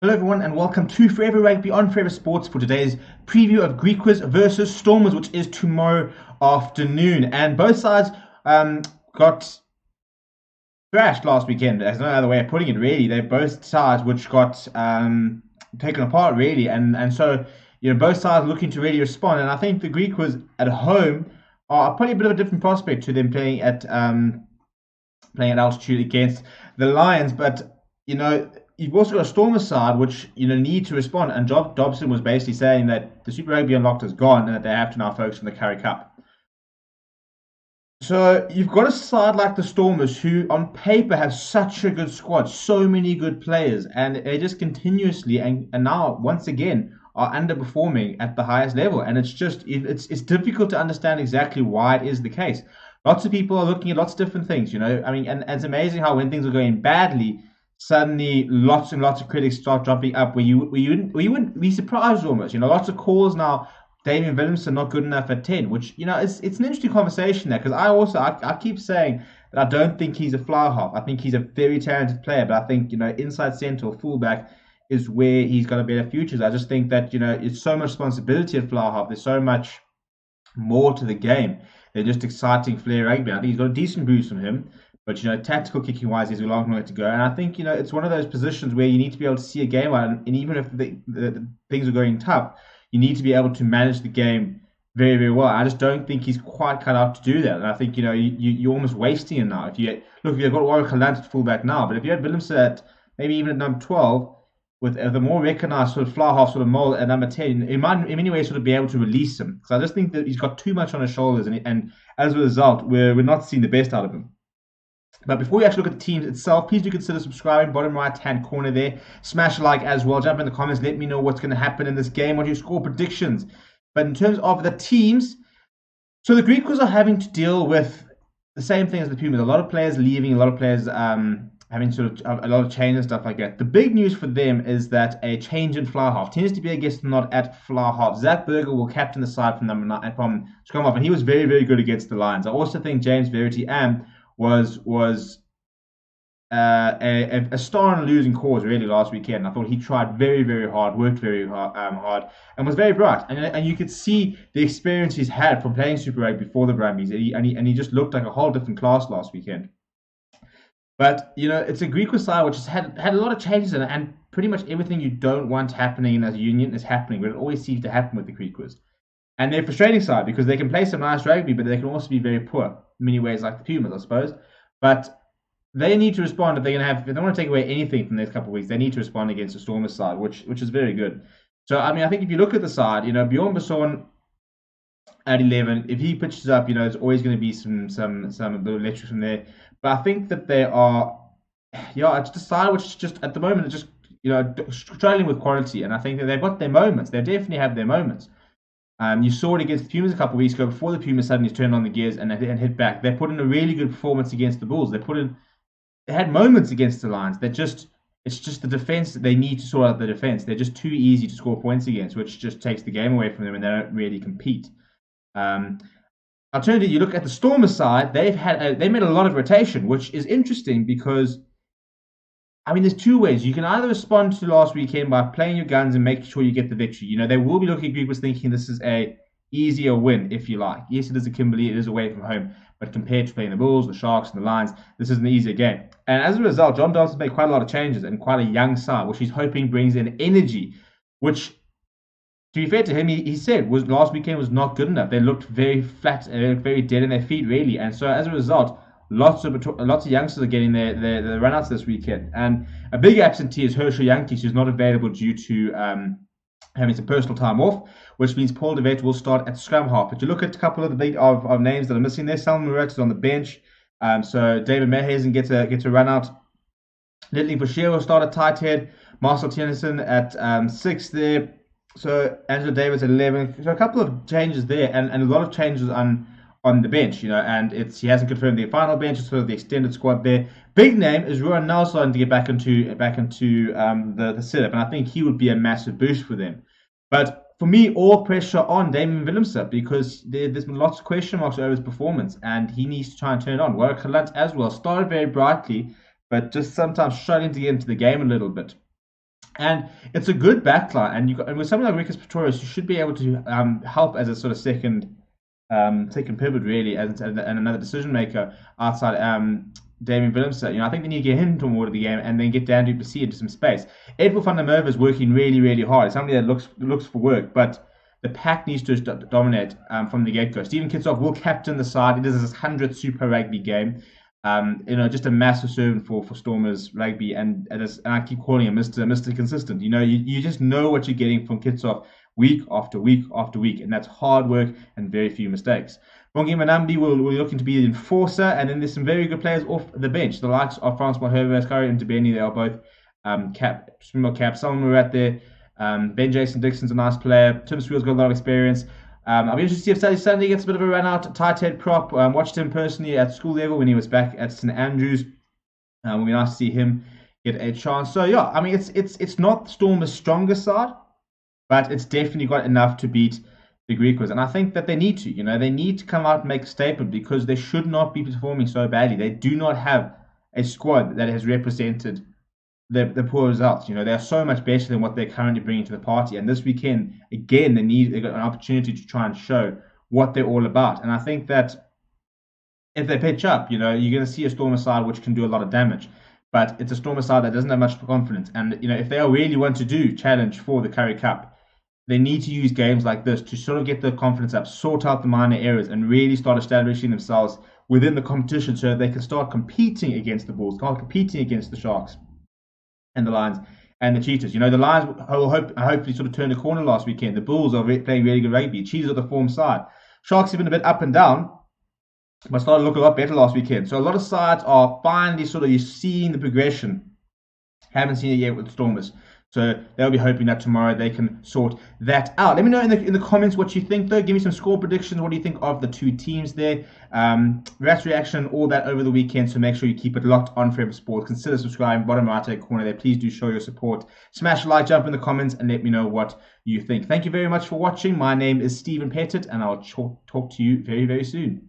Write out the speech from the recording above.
Hello everyone and welcome to Forever Rugby on Forever Sports for today's preview of Griquas versus Stormers, which is tomorrow afternoon. And both sides got thrashed last weekend. There's no other way of putting it, really. They're both sides which got taken apart, really. And so, both sides looking to really respond. And I think the Griquas at home are probably a bit of a different prospect to them playing at altitude against the Lions. But, you've also got a Stormers side which need to respond, and Dobson was basically saying that the Super Rugby Unlocked is gone and that they have to now focus on the Currie Cup. So you've got a side like the Stormers who on paper have such a good squad, so many good players, and they just continuously and now once again are underperforming at the highest level, and it's difficult to understand exactly why it is the case. Lots of people are looking at lots of different things, and it's amazing how when things are going badly, suddenly lots and lots of critics start dropping up where you wouldn't be surprised almost. Lots of calls now. Damien Willemse not good enough at 10, which it's an interesting conversation there, because I keep saying that I don't think he's a fly half. I think he's a very talented player, but I think inside centre or fullback is where he's got a better future. I just think that it's so much responsibility at fly half. There's so much more to the game than just exciting flair rugby. I think he's got a decent boost from him. But, tactical kicking wise, he's a long way to go. And I think, it's one of those positions where you need to be able to see a game out. And even if the things are going tough, you need to be able to manage the game very, very well. I just don't think he's quite cut out to do that. And I think, you're almost wasting him now. If you've got Warwick Galant at fullback now, but if you had Willemse at maybe even at number 12, with the more recognised sort of fly half sort of mold at number 10, it might in many ways sort of be able to release him. Because I just think that he's got too much on his shoulders. And as a result, we're not seeing the best out of him. But before we actually look at the teams itself, please do consider subscribing. Bottom right-hand corner there. Smash a like as well. Jump in the comments. Let me know what's going to happen in this game. What your score predictions. But in terms of the teams, so the Griquas are having to deal with the same thing as the Pumas. A lot of players leaving. A lot of players having sort of a lot of change and stuff like that. The big news for them is that a change in fly half tends to be a guest not at fly half. Zach Berger will captain the side from number 9 from scrum half, and he was very, very good against the Lions. I also think James Verity was a star in a losing cause really last weekend. I thought he tried very, very hard, worked very hard, and was very bright. And you could see the experience he's had from playing Super Rugby before the Brumbies, and he just looked like a whole different class last weekend. But it's a Griquas side which has had a lot of changes in it, and pretty much everything you don't want happening in a union is happening, but it always seems to happen with the Griquas. And they're a frustrating side because they can play some nice rugby, but they can also be very poor in many ways, like the Pumas, I suppose. But they need to respond if they want to take away anything from the next couple of weeks. They need to respond against the Stormers side, which is very good. So I think if you look at the side, Bjorn Besson at 11, if he pitches up, there's always going to be some little electric from there. But I think that they are, it's the side which is just at the moment just struggling with quality, and I think that they've got their moments. They definitely have their moments. You saw it against the Pumas a couple of weeks ago before the Pumas suddenly turned on the gears and hit back. They put in a really good performance against the Bulls. They had moments against the Lions. It's just the defense that they need to sort out the defense. They're just too easy to score points against, which just takes the game away from them, and they don't really compete. Alternatively, you look at the Stormers side. They made a lot of rotation, which is interesting because there's two ways. You can either respond to last weekend by playing your guns and making sure you get the victory. They will be looking at Griquas thinking this is a easier win, if you like. Yes, it is a Kimberley, it is away from home, but compared to playing the Bulls, the Sharks, and the Lions, this is an easier game. And as a result, John Dobson's made quite a lot of changes and quite a young side, which he's hoping brings in energy, which, to be fair to him, he said last weekend was not good enough. They looked very flat, they looked very dead in their feet, really. And so as a result, lots of youngsters are getting their runouts this weekend, and a big absentee is Herschel Yankees, who's not available due to having some personal time off, which means Paul de Wet will start at scrum half. But you look at a couple of the big of names that are missing there. Salman Morat is on the bench, so David Mehazen gets a run out. Lidling Bashir will start at tight head. Marcel Tennyson at 6 there. So Angela Davis at 11. So a couple of changes there, and a lot of changes on the bench, and he hasn't confirmed the final bench. It's sort of the extended squad there. Big name is Ruan now starting to get back into the setup, and I think he would be a massive boost for them. But for me, all pressure on Damien Willemse because there's been lots of question marks over his performance, and he needs to try and turn it on. Warwick Galant as well started very brightly, but just sometimes struggling to get into the game a little bit. And it's a good backline, and with something like Griquas Pretorius, you should be able to help as a sort of second pivot really, and another decision maker outside Damien Willemse. I think they need to get him to more of the game and then get Dan du Plessis into some space. Edwin van der Merwe is working really, really hard. It's somebody that looks for work, but the pack needs to dominate from the get-go. Steven Kitshoff will captain the side. It is his 100th Super Rugby game. Just a massive servant for Stormers rugby, and I keep calling him Mr. Consistent. You just know what you're getting from Kitshoff week after week after week, and that's hard work and very few mistakes. Bongi Manambi will be looking to be the enforcer, and then there's some very good players off the bench. The likes of Francois Herbert, Curry and Debeni, they are both cap. Some were at there. Ben Jason Dixon's a nice player. Tim Sweel's got a lot of experience. I'll be interested to see if Sally Sunday gets a bit of a run out. Tight head prop. Watched him personally at school level when he was back at St Andrews. It will be nice to see him get a chance. So yeah, I mean it's not Storm's strongest side, but it's definitely got enough to beat the Griquas, and I think that they need to. They need to come out and make a statement because they should not be performing so badly. They do not have a squad that has represented the poor results. They are so much better than what they're currently bringing to the party. And this weekend, again, they got an opportunity to try and show what they're all about. And I think that if they pitch up, you're going to see a Stormer side which can do a lot of damage. But it's a Stormer side that doesn't have much confidence. And if they really want to do challenge for the Currie Cup, they need to use games like this to sort of get the confidence up, sort out the minor errors, and really start establishing themselves within the competition so that they can start competing against the Bulls, start competing against the Sharks and the Lions and the Cheetahs. The Lions hopefully sort of turned a corner last weekend. The Bulls are playing really good rugby. Cheetahs are the form side. Sharks have been a bit up and down, but started to look a lot better last weekend. So a lot of sides are finally you're seeing the progression. Haven't seen it yet with Stormers. So they'll be hoping that tomorrow they can sort that out. Let me know in the comments what you think, though. Give me some score predictions. What do you think of the two teams there? Rats reaction, all that over the weekend. So make sure you keep it locked on Forever Sports. Consider subscribing. Bottom right hand corner there. Please do show your support. Smash a like, jump in the comments, and let me know what you think. Thank you very much for watching. My name is Steven Pettit, and I'll talk to you very, very soon.